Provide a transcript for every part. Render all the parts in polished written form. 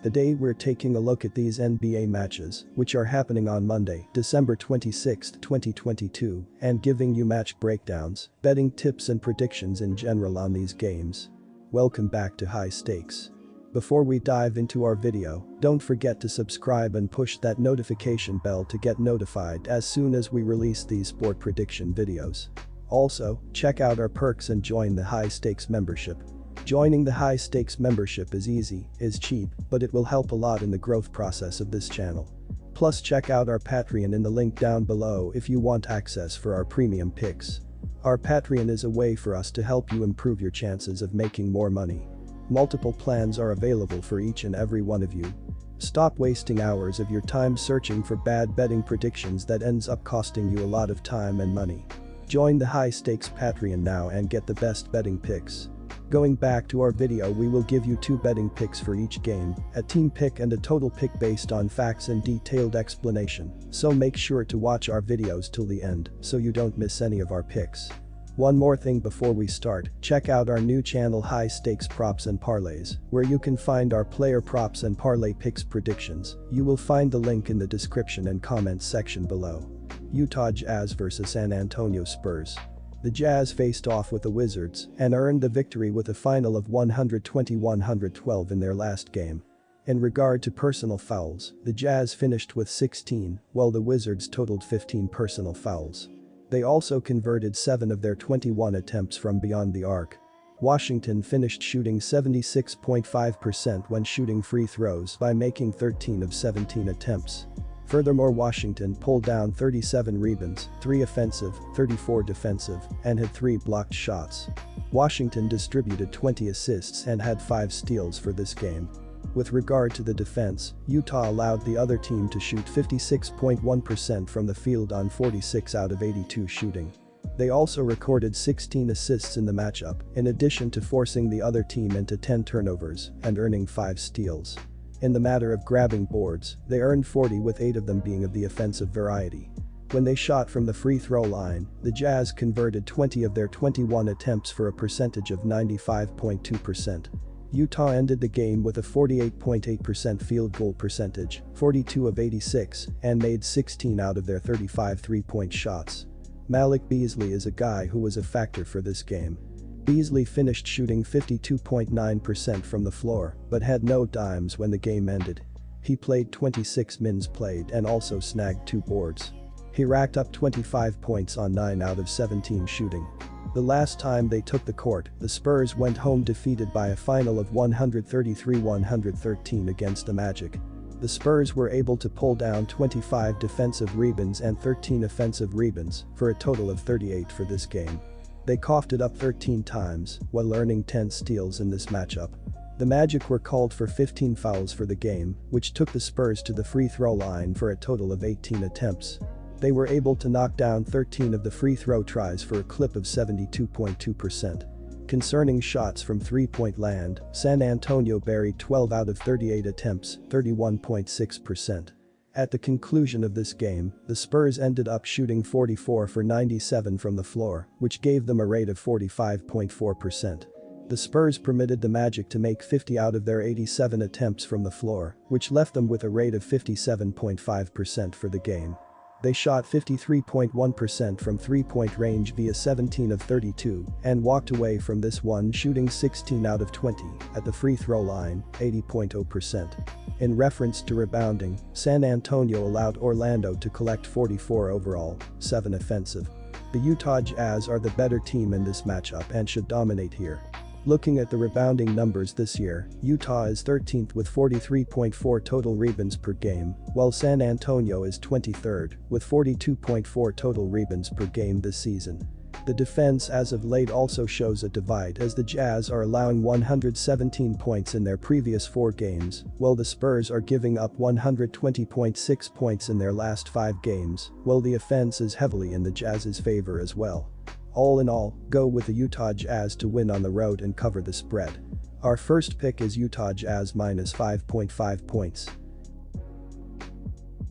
Today we're taking a look at these NBA matches, which are happening on Monday, December 26, 2022, and giving you match breakdowns, betting tips and predictions in general on these games. Welcome back to High Stakes. Before we dive into our video, don't forget to subscribe and push that notification bell to get notified as soon as we release these sport prediction videos. Also, check out our perks and join the High Stakes membership. Joining the High Stakes membership is easy, is cheap, but it will help a lot in the growth process of this channel. Plus check out our Patreon in the link down below if you want access for our premium picks. Our Patreon is a way for us to help you improve your chances of making more money. Multiple plans are available for each and every one of you. Stop wasting hours of your time searching for bad betting predictions that ends up costing you a lot of time and money. Join the High Stakes Patreon now and get the best betting picks. Going back to our video, we will give you 2 betting picks for each game, a team pick and a total pick based on facts and detailed explanation, so make sure to watch our videos till the end so you don't miss any of our picks. One more thing before we start, check out our new channel High Stakes Props and Parlays, where you can find our player props and parlay picks predictions. You will find the link in the description and comments section below. Utah Jazz vs San Antonio Spurs. The Jazz faced off with the Wizards and earned the victory with a final of 120-112 in their last game. In regard to personal fouls, the Jazz finished with 16, while the Wizards totaled 15 personal fouls. They also converted 7 of their 21 attempts from beyond the arc. Washington finished shooting 76.5% when shooting free throws by making 13 of 17 attempts. Furthermore, Washington pulled down 37 rebounds, 3 offensive, 34 defensive, and had 3 blocked shots. Washington distributed 20 assists and had 5 steals for this game. With regard to the defense, Utah allowed the other team to shoot 56.1% from the field on 46 out of 82 shooting. They also recorded 16 assists in the matchup, in addition to forcing the other team into 10 turnovers and earning 5 steals. In the matter of grabbing boards, they earned 40 with 8 of them being of the offensive variety. When they shot from the free throw line, the Jazz converted 20 of their 21 attempts for a percentage of 95.2%. Utah ended the game with a 48.8% field goal percentage, 42 of 86, and made 16 out of their 35 three-point shots. Malik Beasley is a guy who was a factor for this game. Beasley finished shooting 52.9% from the floor, but had no dimes when the game ended. He played 26 minutes played and also snagged 2 boards. He racked up 25 points on 9 out of 17 shooting. The last time they took the court, the Spurs went home defeated by a final of 133-113 against the Magic. The Spurs were able to pull down 25 defensive rebounds and 13 offensive rebounds, for a total of 38 for this game. They coughed it up 13 times, while earning 10 steals in this matchup. The Magic were called for 15 fouls for the game, which took the Spurs to the free throw line for a total of 18 attempts. They were able to knock down 13 of the free throw tries for a clip of 72.2%. Concerning shots from three-point land, San Antonio buried 12 out of 38 attempts, 31.6%. At the conclusion of this game, the Spurs ended up shooting 44 for 97 from the floor, which gave them a rate of 45.4%. The Spurs permitted the Magic to make 50 out of their 87 attempts from the floor, which left them with a rate of 57.5% for the game. They shot 53.1% from three-point range via 17 of 32 and walked away from this one shooting 16 out of 20 at the free throw line, 80.0%. In reference to rebounding, San Antonio allowed Orlando to collect 44 overall, 7 offensive. The Utah Jazz are the better team in this matchup and should dominate here. Looking at the rebounding numbers this year, Utah is 13th with 43.4 total rebounds per game, while San Antonio is 23rd with 42.4 total rebounds per game this season. The defense as of late also shows a divide as the Jazz are allowing 117 points in their previous 4 games, while the Spurs are giving up 120.6 points in their last 5 games, while the offense is heavily in the Jazz's favor as well. All in all, go with the Utah Jazz to win on the road and cover the spread. Our first pick is Utah Jazz minus 5.5 points.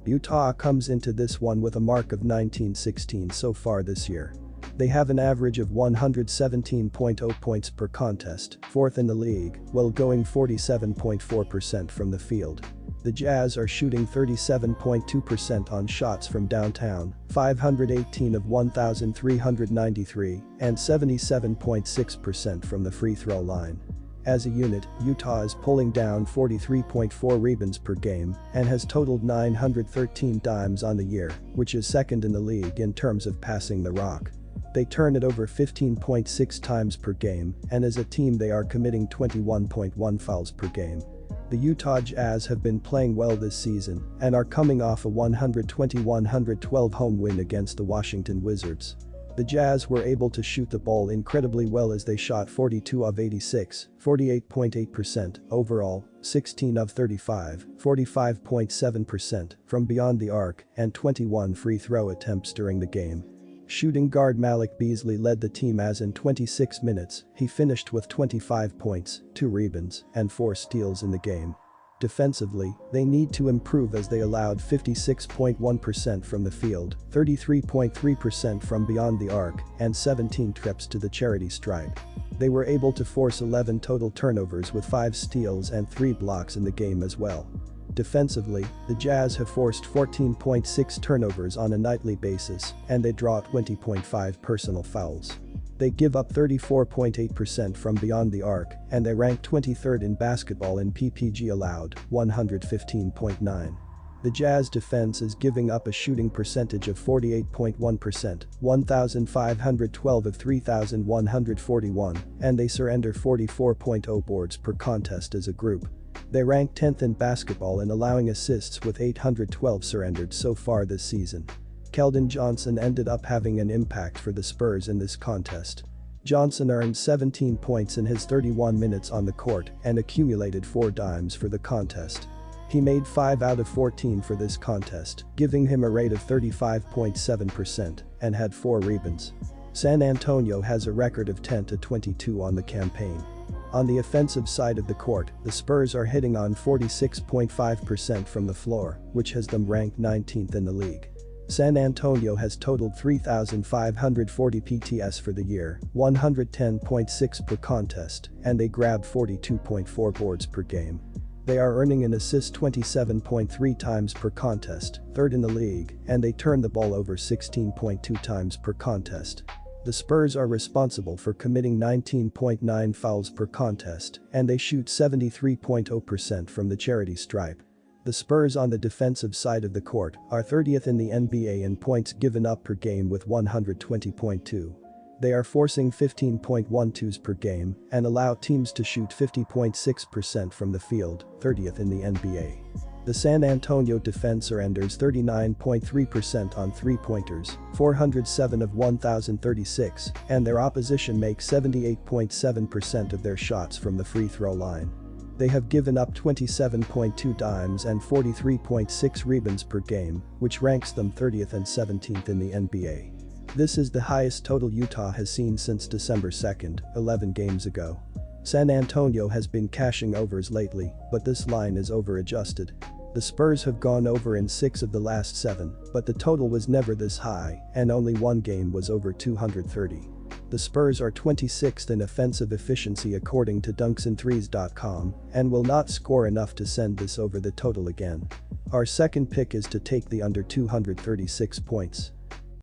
Utah comes into this one with a mark of 19-16 so far this year. They have an average of 117.0 points per contest, 4th in the league, while going 47.4% from the field. The Jazz are shooting 37.2% on shots from downtown, 518 of 1,393, and 77.6% from the free throw line. As a unit, Utah is pulling down 43.4 rebounds per game and has totaled 913 dimes on the year, which is second in the league in terms of passing the rock. They turn it over 15.6 times per game, and as a team they are committing 21.1 fouls per game. The Utah Jazz have been playing well this season and are coming off a 120-112 home win against the Washington Wizards. The Jazz were able to shoot the ball incredibly well as they shot 42 of 86, 48.8% overall, 16 of 35, 45.7% from beyond the arc, and 21 free throw attempts during the game. Shooting guard Malik Beasley led the team as in 26 minutes, he finished with 25 points, 2 rebounds, and 4 steals in the game. Defensively, they need to improve as they allowed 56.1% from the field, 33.3% from beyond the arc, and 17 trips to the charity stripe. They were able to force 11 total turnovers with 5 steals and 3 blocks in the game as well. Defensively, the Jazz have forced 14.6 turnovers on a nightly basis, and they draw 20.5 personal fouls. They give up 34.8% from beyond the arc, and they rank 23rd in basketball in PPG allowed, 115.9. The Jazz defense is giving up a shooting percentage of 48.1%, 1,512 of 3,141, and they surrender 44.0 boards per contest as a group. They rank 10th in basketball in allowing assists with 812 surrendered so far this season. Keldon Johnson ended up having an impact for the Spurs in this contest. Johnson earned 17 points in his 31 minutes on the court and accumulated 4 dimes for the contest. He made 5 out of 14 for this contest, giving him a rate of 35.7% and had 4 rebounds. San Antonio has a record of 10-22 on the campaign. On the offensive side of the court, the Spurs are hitting on 46.5% from the floor, which has them ranked 19th in the league. San Antonio has totaled 3,540 PTS for the year, 110.6 per contest, and they grab 42.4 boards per game. They are earning an assist 27.3 times per contest, 3rd in the league, and they turn the ball over 16.2 times per contest. The Spurs are responsible for committing 19.9 fouls per contest, and they shoot 73.0% from the charity stripe. The Spurs on the defensive side of the court are 30th in the NBA in points given up per game with 120.2. They are forcing 15.12s per game and allow teams to shoot 50.6% from the field, 30th in the NBA. The San Antonio defense surrenders 39.3% on three-pointers, 407 of 1,036, and their opposition makes 78.7% of their shots from the free throw line. They have given up 27.2 dimes and 43.6 rebounds per game, which ranks them 30th and 17th in the NBA. This is the highest total Utah has seen since December 2, 11 games ago. San Antonio has been cashing overs lately, but this line is over-adjusted. The Spurs have gone over in 6 of the last 7, but the total was never this high, and only one game was over 230. The Spurs are 26th in offensive efficiency according to dunksandthrees.com and will not score enough to send this over the total again. Our second pick is to take the under 236 points.